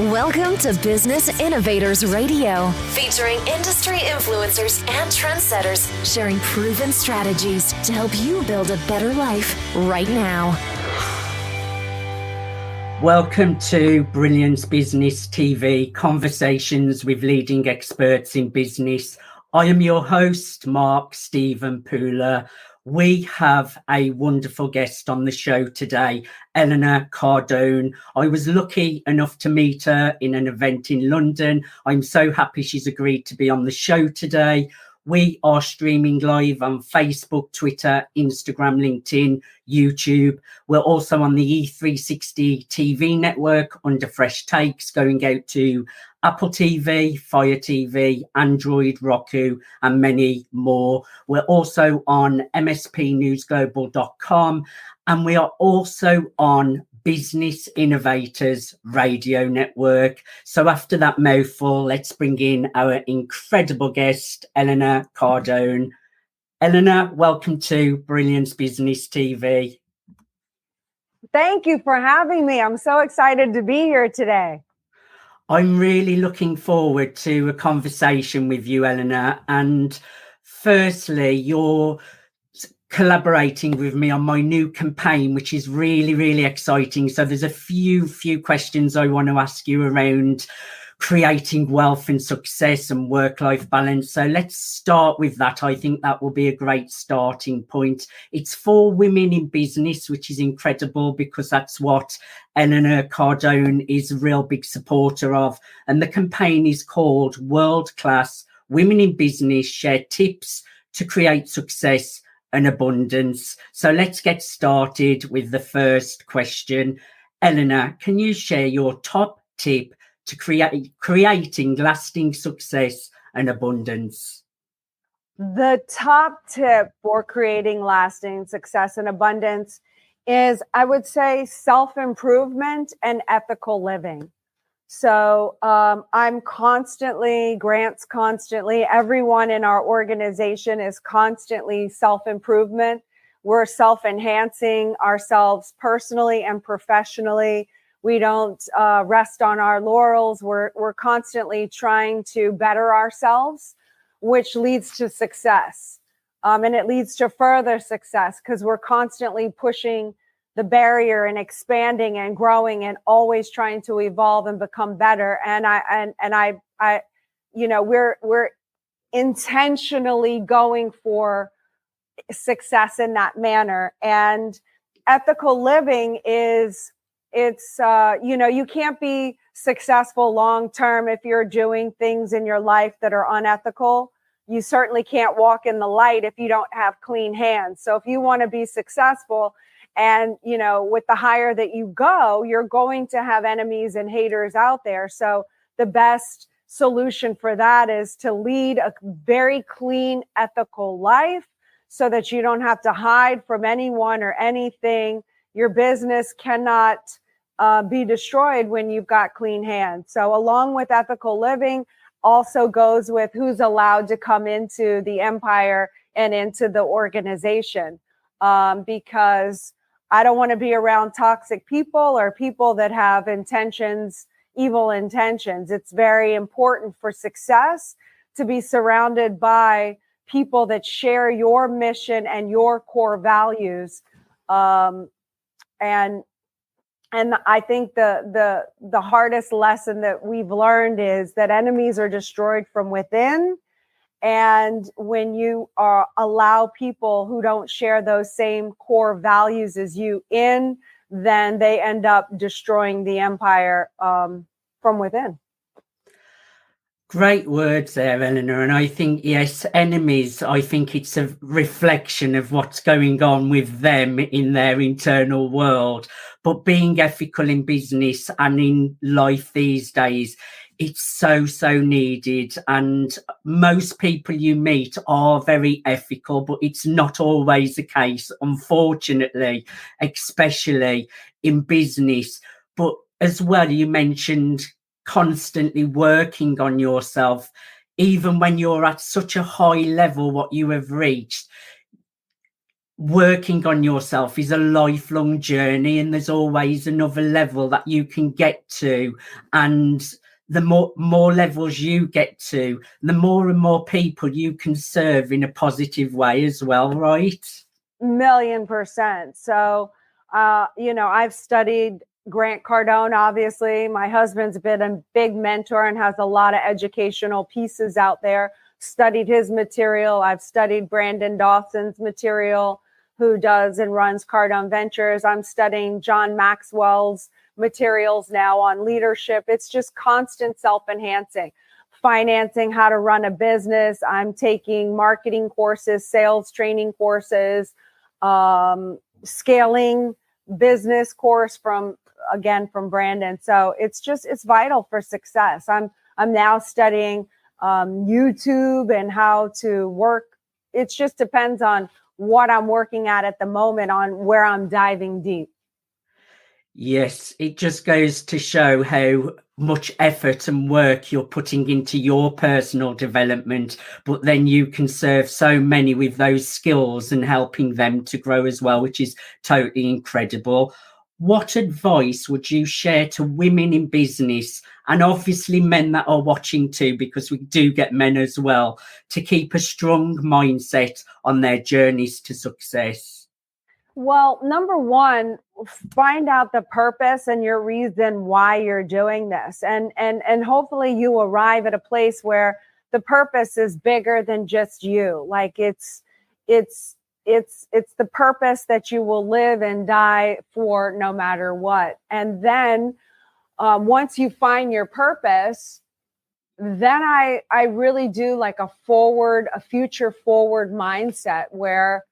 Welcome to Business Innovators Radio, featuring industry influencers and trendsetters sharing proven strategies to help you build a better life right now. Welcome to Brilliance Business TV, conversations with leading experts in business. I am your host, Mark Stephen Pooler. We have a wonderful guest on the show today, Elena Cardone. I was lucky enough to meet her in an event in London. I'm so happy she's agreed to be on the show today. We are streaming live on Facebook, Twitter, Instagram, LinkedIn, YouTube. We're also on the E360 TV network under Fresh Takes, going out to Apple TV, Fire TV, Android, Roku, and many more. We're also on mspnewsglobal.com, and we are also on Business Innovators Radio Network. So after that mouthful, let's bring in our incredible guest, Elena Cardone. Elena, welcome to Brilliance Business TV. Thank you for having me. I'm so excited to be here today. I'm really looking forward to a conversation with you, Elena. And firstly, you're collaborating with me on my new campaign, which is really, really exciting. So there's a few questions I want to ask you around creating wealth and success and work-life balance. So let's start with that. I think that will be a great starting point. It's for women in business, which is incredible because that's what Elena Cardone is a real big supporter of. And the campaign is called World Class Women in Business Share Tips to Create Success and Abundance. So let's get started with the first question. Elena, can you share your top tip to creating lasting success and abundance? The top tip for creating lasting success and abundance is, I would say, self-improvement and ethical living. So Grant's constantly, everyone in our organization is constantly self-improvement. We're self-enhancing ourselves personally and professionally. We don't rest on our laurels. We're constantly trying to better ourselves, which leads to success. And it leads to further success because we're constantly pushing the barrier and expanding and growing and always trying to evolve and become better. And we're intentionally going for success in that manner. And ethical living is, you can't be successful long-term if you're doing things in your life that are unethical. You certainly can't walk in the light if you don't have clean hands. So if you want to be successful and, with the higher that you go, you're going to have enemies and haters out there. So the best solution for that is to lead a very clean, ethical life so that you don't have to hide from anyone or anything. Your business cannot be destroyed when you've got clean hands. So along with ethical living also goes with who's allowed to come into the empire and into the organization. Because I don't want to be around toxic people or people that have evil intentions. It's very important for success to be surrounded by people that share your mission and your core values. And I think the hardest lesson that we've learned is that enemies are destroyed from within. And when you allow people who don't share those same core values as you in, then they end up destroying the empire from within. Great words there, Eleanor. And I think, yes, enemies, I think it's a reflection of what's going on with them in their internal world. But being ethical in business and in life these days, it's so needed. And most people you meet are very ethical, but it's not always the case, unfortunately, especially in business. But as well, you mentioned constantly working on yourself, even when you're at such a high level, what you have reached. working on yourself is a lifelong journey, and there's always another level that you can get to. And the more levels you get to, the more and more people you can serve in a positive way as well, right? 1,000,000%. So, I've studied Grant Cardone, obviously. My husband's been a big mentor and has a lot of educational pieces out there. Studied his material. I've studied Brandon Dawson's material, who does and runs Cardone Ventures. I'm studying John Maxwell's materials now on leadership. It's just constant self-enhancing. Financing, how to run a business. I'm taking marketing courses, sales training courses, scaling business course from Brandon. So it's vital for success. I'm now studying YouTube and how to work. It just depends on what I'm working at the moment, on where I'm diving deep. Yes, it just goes to show how much effort and work you're putting into your personal development, but then you can serve so many with those skills and helping them to grow as well, which is totally incredible. What advice would you share to women in business, and obviously men that are watching too, because we do get men as well, to keep a strong mindset on their journeys to success? Well, number one, find out the purpose and your reason why you're doing this. And hopefully you arrive at a place where the purpose is bigger than just you. Like it's the purpose that you will live and die for no matter what. And then once you find your purpose, then I really do like a future forward mindset where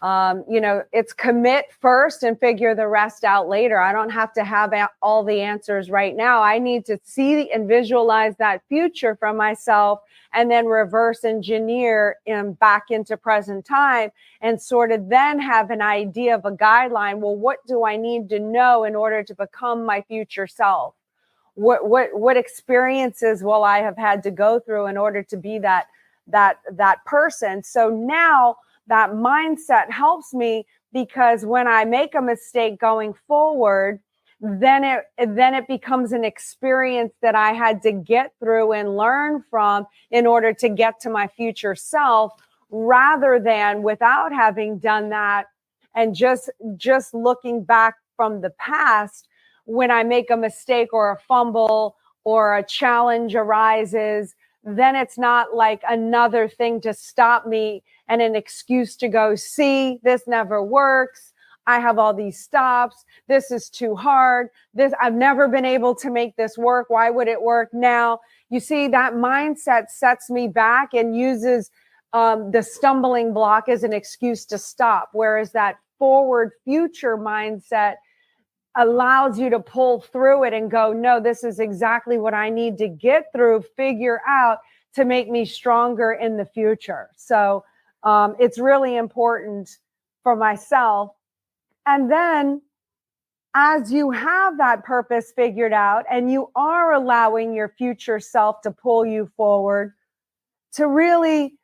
it's commit first and figure the rest out later. I don't have to have all the answers right now. I need to see and visualize that future for myself, and then reverse engineer back into present time and sort of then have an idea of a guideline. Well, what do I need to know in order to become my future self? What experiences will I have had to go through in order to be that person? So now that mindset helps me, because when I make a mistake going forward, then it becomes an experience that I had to get through and learn from in order to get to my future self, rather than without having done that and just looking back from the past. When I make a mistake or a fumble or a challenge arises, then it's not like another thing to stop me and an excuse to go, see, this never works. I have all these stops. This is too hard. I've never been able to make this work. Why would it work now? You see, that mindset sets me back and uses the stumbling block as an excuse to stop. Whereas that forward future mindset allows you to pull through it and go, no, this is exactly what I need to get through, figure out to make me stronger in the future. So it's really important for myself. And then as you have that purpose figured out and you are allowing your future self to pull you forward, to really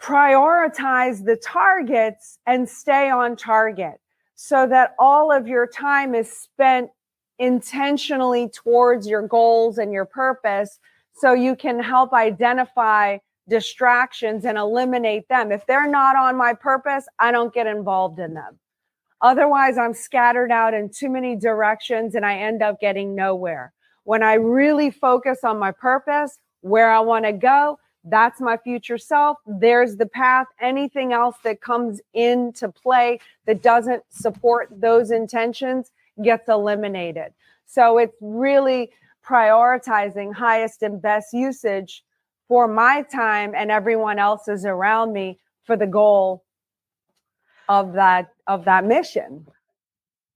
prioritize the targets and stay on target, so that all of your time is spent intentionally towards your goals and your purpose, so you can help identify distractions and eliminate them. If they're not on my purpose, I don't get involved in them. Otherwise, I'm scattered out in too many directions and I end up getting nowhere. When I really focus on my purpose, where I want to go, that's my future self. There's the path. Anything else that comes into play that doesn't support those intentions gets eliminated. So it's really prioritizing highest and best usage for my time and everyone else's around me for the goal of that mission.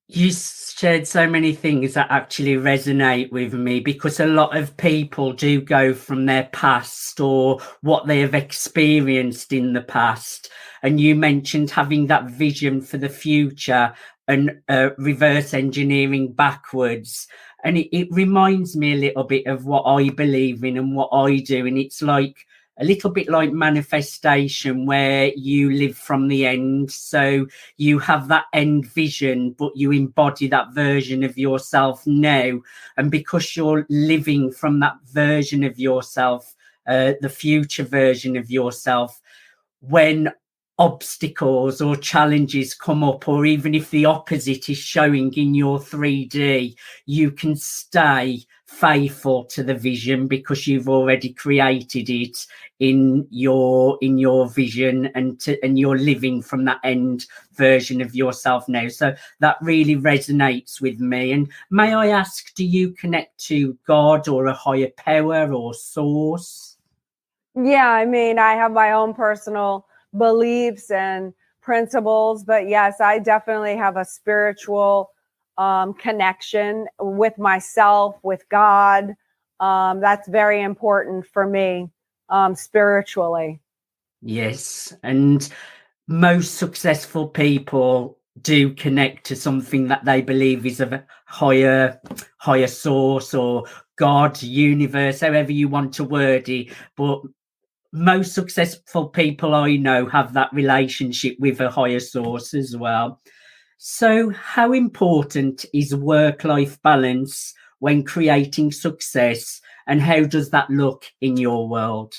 You shared so many things that actually resonate with me, because a lot of people do go from their past or what they have experienced in the past. And you mentioned having that vision for the future and reverse engineering backwards. And it reminds me a little bit of what I believe in and what I do. And it's like a little bit like manifestation, where you live from the end. So you have that end vision, but you embody that version of yourself now. And because you're living from that version of yourself, the future version of yourself, when obstacles or challenges come up, or even if the opposite is showing in your 3D, you can stay faithful to the vision because you've already created it in your vision, and you're living from that end version of yourself now. So that really resonates with me. And may I ask, do you connect to God or a higher power or source? Yeah, I mean, I have my own personal beliefs and principles, but yes, I definitely have a spiritual connection with myself, with God. That's very important for me, spiritually. Yes, and most successful people do connect to something that they believe is of a higher source, or God, universe, however you want to word it. But most successful people I know have that relationship with a higher source as well. So how important is work-life balance when creating success, and how does that look in your world?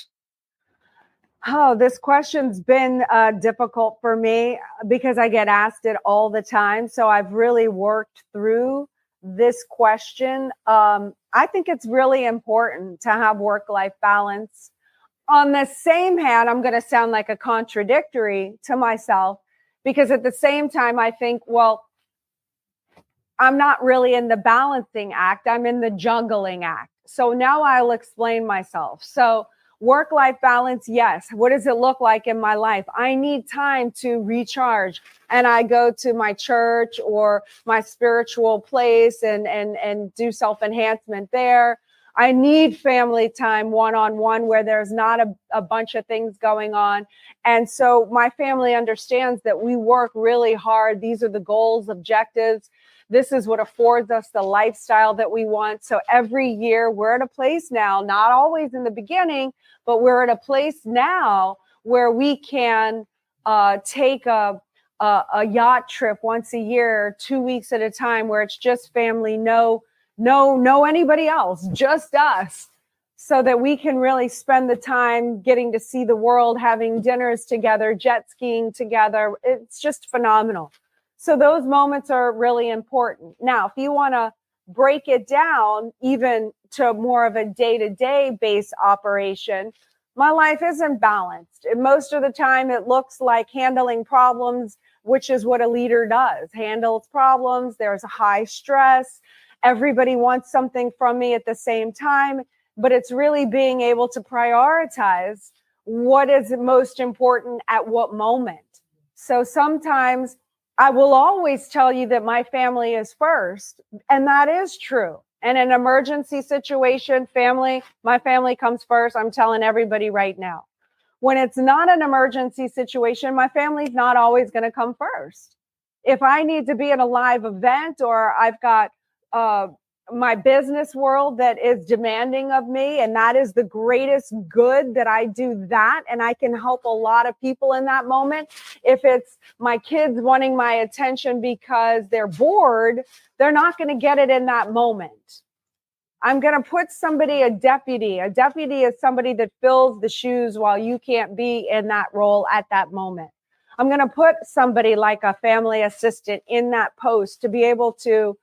Oh, this question's been difficult for me because I get asked it all the time. So I've really worked through this question. I think it's really important to have work-life balance. On the same hand, I'm going to sound like a contradictory to myself, because at the same time, I think, well, I'm not really in the balancing act. I'm in the juggling act. So now I'll explain myself. So work-life balance, yes. What does it look like in my life? I need time to recharge, and I go to my church or my spiritual place and do self-enhancement there. I need family time one-on-one where there's not a bunch of things going on. And so my family understands that we work really hard. These are the goals, objectives. This is what affords us the lifestyle that we want. So every year we're at a place now, not always in the beginning, but we're at a place now where we can take a yacht trip once a year, 2 weeks at a time, where it's just family, no anybody else, just us, so that we can really spend the time getting to see the world, having dinners together, jet skiing together. It's just phenomenal. So those moments are really important. Now, if you want to break it down even to more of a day-to-day based operation, my life isn't balanced. And most of the time it looks like handling problems, which is what a leader does, handles problems. There's a high stress. Everybody wants something from me at the same time, but it's really being able to prioritize what is most important at what moment. So sometimes I will always tell you that my family is first, and that is true. And in an emergency situation, my family comes first. I'm telling everybody right now. When it's not an emergency situation, my family's not always going to come first. If I need to be at a live event, or I've got my business world that is demanding of me, and that is the greatest good, that I do that, and I can help a lot of people in that moment. If it's my kids wanting my attention because they're bored, they're not going to get it in that moment. I'm going to put somebody, a deputy. A deputy is somebody that fills the shoes while you can't be in that role at that moment. I'm going to put somebody like a family assistant in that post to be able to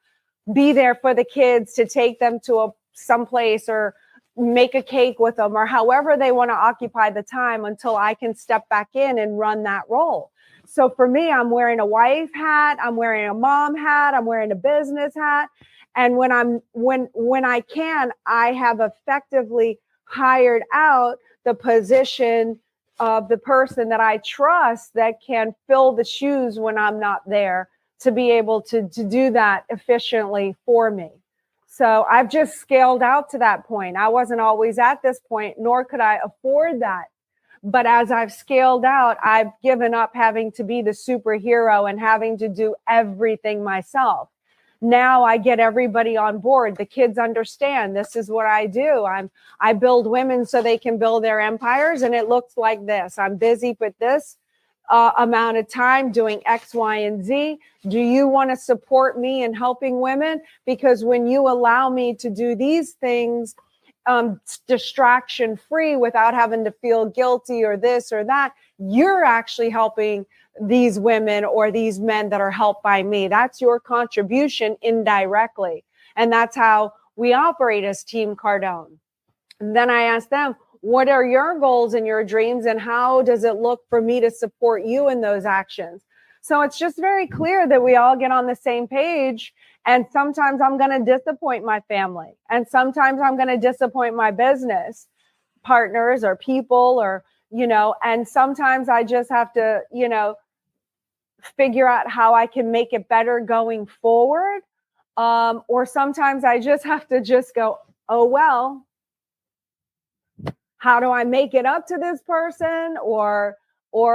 be there for the kids, to take them to someplace, or make a cake with them, or however they want to occupy the time until I can step back in and run that role. So for me, I'm wearing a wife hat, I'm wearing a mom hat, I'm wearing a business hat. And when I can, I have effectively hired out the position of the person that I trust that can fill the shoes when I'm not there, to be able to do that efficiently for me. So I've just scaled out to that point. I wasn't always at this point, nor could I afford that. But as I've scaled out, I've given up having to be the superhero and having to do everything myself. now I get everybody on board. The kids understand this is what I do. I build women so they can build their empires. And it looks like this. I'm busy with this amount of time doing X, Y, and Z. Do you want to support me in helping women? Because when you allow me to do these things, distraction free without having to feel guilty or this or that, you're actually helping these women or these men that are helped by me. That's your contribution indirectly. And that's how we operate as Team Cardone. And then I asked them, what are your goals and your dreams? And how does it look for me to support you in those actions? So it's just very clear that we all get on the same page. And sometimes I'm going to disappoint my family. And sometimes I'm going to disappoint my business partners or people or, and sometimes I just have to, figure out how I can make it better going forward. Or sometimes I just have to just go, oh, well, how do I make it up to this person? Or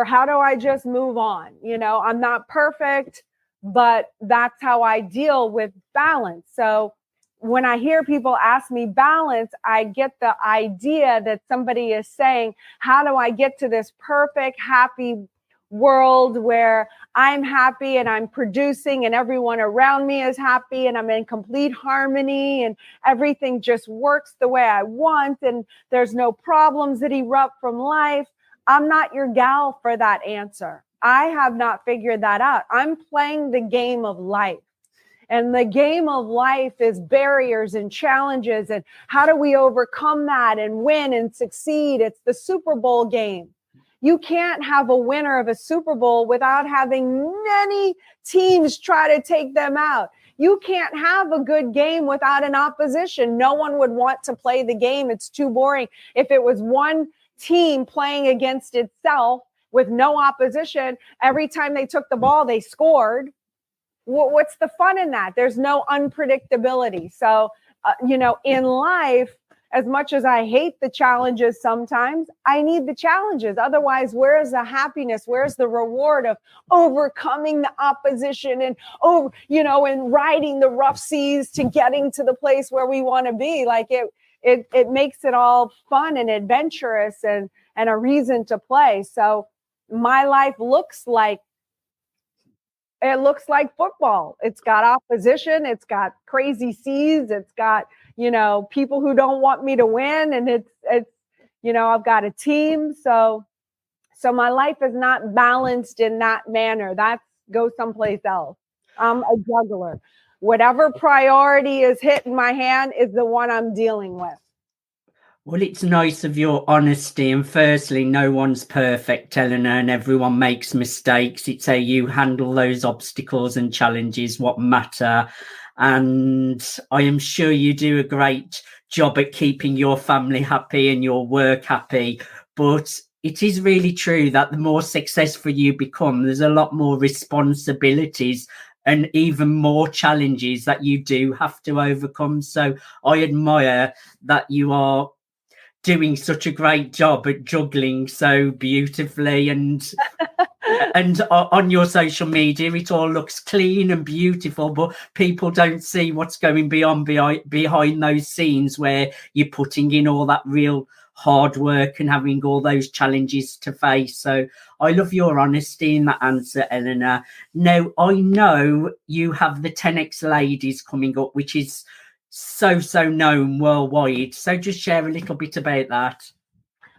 how do I just move on? I'm not perfect, but that's how I deal with balance. So when I hear people ask me balance, I get the idea that somebody is saying, how do I get to this perfect, happy world where I'm happy and I'm producing and everyone around me is happy and I'm in complete harmony and everything just works the way I want and there's no problems that erupt from life? I'm not your gal for that answer. I have not figured that out. I'm playing the game of life. And the game of life is barriers and challenges. And how do we overcome that and win and succeed? It's the Super Bowl game. You can't have a winner of a Super Bowl without having many teams try to take them out. You can't have a good game without an opposition. No one would want to play the game. It's too boring. If it was one team playing against itself with no opposition, every time they took the ball, they scored. What's the fun in that? There's no unpredictability. So, in life, as much as I hate the challenges sometimes, I need the challenges. Otherwise, where is the happiness? Where's the reward of overcoming the opposition and, and riding the rough seas to getting to the place where we want to be? Like it makes it all fun and adventurous and a reason to play. So my life looks like football. It's got opposition. It's got crazy seas. It's got, people who don't want me to win. And it's, I've got a team. So my life is not balanced in that manner. That's go someplace else. I'm a juggler. Whatever priority is hitting my hand is the one I'm dealing with. Well, it's nice of your honesty. And firstly, no one's perfect, Elena, and everyone makes mistakes. It's how you handle those obstacles and challenges what matter. And I am sure you do a great job at keeping your family happy and your work happy. But it is really true that the more successful you become, there's a lot more responsibilities and even more challenges that you do have to overcome. So I admire that you are doing such a great job at juggling so beautifully and on your social media it all looks clean and beautiful, but people don't see what's going behind those scenes where you're putting in all that real hard work and having all those challenges to face. So I love your honesty in that answer, Elena. Now I know you have the 10X ladies coming up, which is so known worldwide. So just share a little bit about that.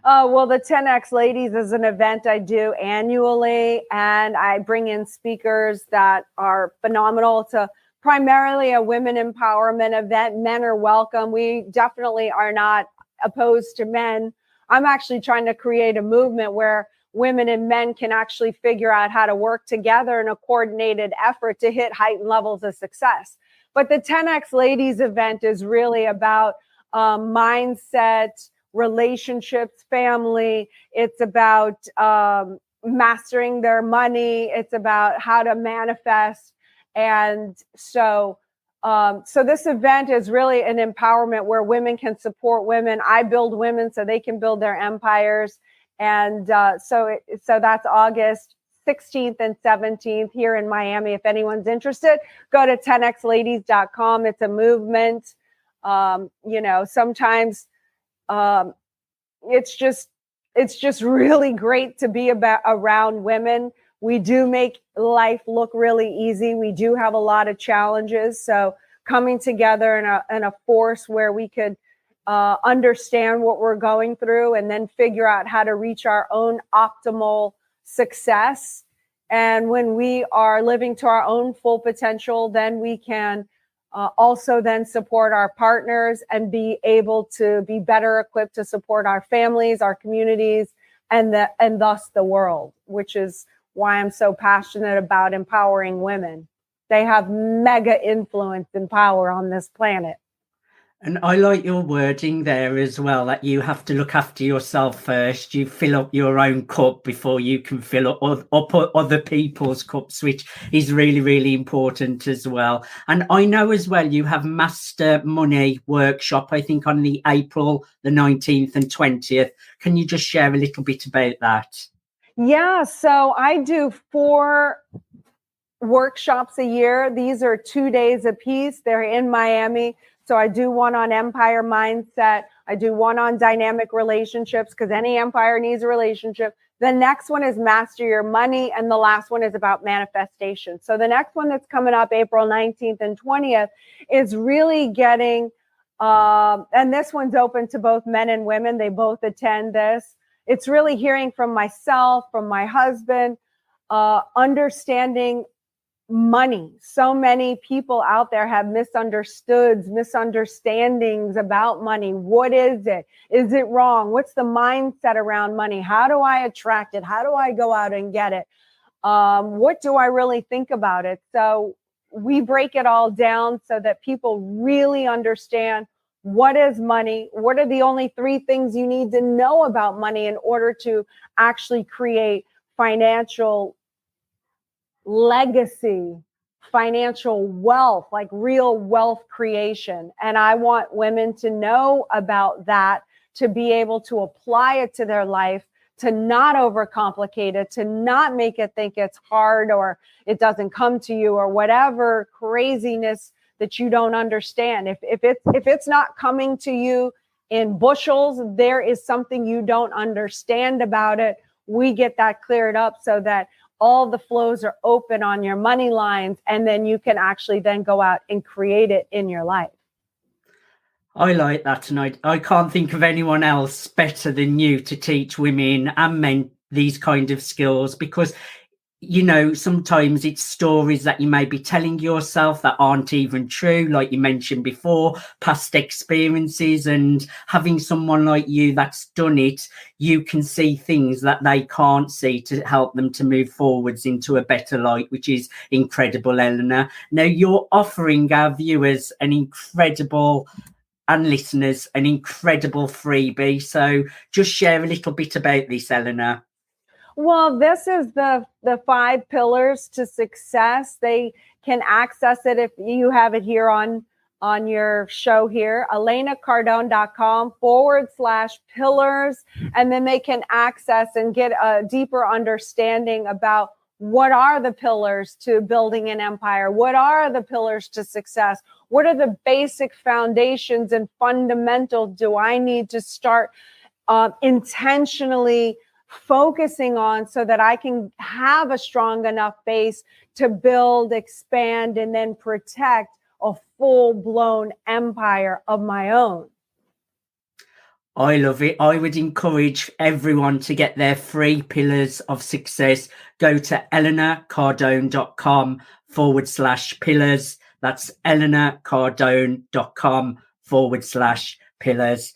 Well, the 10X Ladies is an event I do annually, and I bring in speakers that are phenomenal. It's primarily a women empowerment event. Men are welcome. We definitely are not opposed to men. I'm actually trying to create a movement where women and men can actually figure out how to work together in a coordinated effort to hit heightened levels of success. But the 10X Ladies event is really about mindset, relationships, family. It's about mastering their money. It's about how to manifest. And so this event is really an empowerment where women can support women. I build women so they can build their empires. And so that's August 16th and 17th here in Miami. If anyone's interested, go to 10xladies.com. It's a movement. Sometimes it's just really great to be around women. We do make life look really easy. We do have a lot of challenges. So coming together in a force where we could understand what we're going through and then figure out how to reach our own optimal success. And when we are living to our own full potential, then we can also then support our partners and be able to be better equipped to support our families, our communities, and thus the world, which is why I'm so passionate about empowering women. They have mega influence and power on this planet. And I like your wording there as well, that you have to look after yourself first. You fill up your own cup before you can fill up other people's cups, which is really, really important as well. And I know as well, you have Master Money workshop, I think on the April the 19th and 20th. Can you just share a little bit about that? Yeah, so I do 4 workshops a year. These are 2 days a piece. They're in Miami. So I do one on empire mindset. I do one on dynamic relationships, because any empire needs a relationship. The next one is master your money. And the last one is about manifestation. So the next one that's coming up April 19th and 20th is really getting, and this one's open to both men and women. They both attend this. It's really hearing from myself, from my husband, understanding money. So many people out there have misunderstandings about money. What is it? Is it wrong? What's the mindset around money? How do I attract it? How do I go out and get it? What do I really think about it? So we break it all down so that people really understand what is money, what are the only 3 things you need to know about money in order to actually create financial legacy, financial wealth, like real wealth creation. And I want women to know about that, to be able to apply it to their life, to not overcomplicate it, to not make it think it's hard or it doesn't come to you or whatever craziness that you don't understand. If it's not coming to you in bushels, there is something you don't understand about it. We get that cleared up so that all the flows are open on your money lines, and then you can actually then go out and create it in your life. I like that, and I can't think of anyone else better than you to teach women and men these kind of skills, because sometimes it's stories that you may be telling yourself that aren't even true, like you mentioned before, past experiences, and having someone like you that's done it, you can see things that they can't see to help them to move forwards into a better light, which is incredible, Elena. Now, you're offering our viewers and listeners an incredible freebie. So just share a little bit about this, Elena. Well, this is the 5 pillars to success. They can access it if you have it here on your show here, ElenaCardone.com/pillars. And then they can access and get a deeper understanding about what are the pillars to building an empire? What are the pillars to success? What are the basic foundations and fundamentals do I need to start intentionally focusing on so that I can have a strong enough base to build, expand, and then protect a full-blown empire of my own? I love it. I would encourage everyone to get their 3 pillars of success. Go to ElenaCardone.com/pillars. That's ElenaCardone.com/pillars.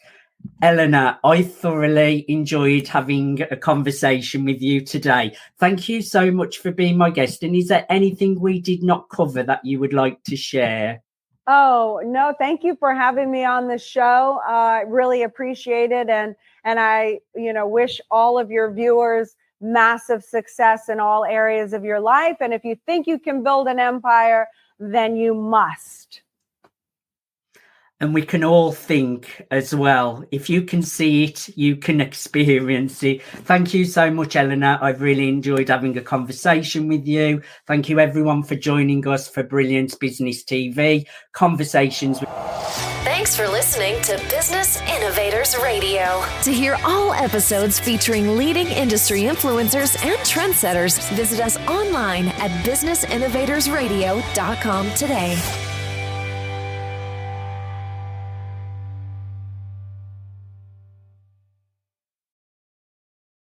Elena, I thoroughly enjoyed having a conversation with you today. Thank you so much for being my guest. And is there anything we did not cover that you would like to share? Oh, no, thank you for having me on the show. I really appreciate it. And I, wish all of your viewers massive success in all areas of your life. And if you think you can build an empire, then you must. And we can all think as well. If you can see it, you can experience it. Thank you so much, Elena. I've really enjoyed having a conversation with you. Thank you, everyone, for joining us for Brilliance Business TV. Conversations with... Thanks for listening to Business Innovators Radio. To hear all episodes featuring leading industry influencers and trendsetters, visit us online at businessinnovatorsradio.com today.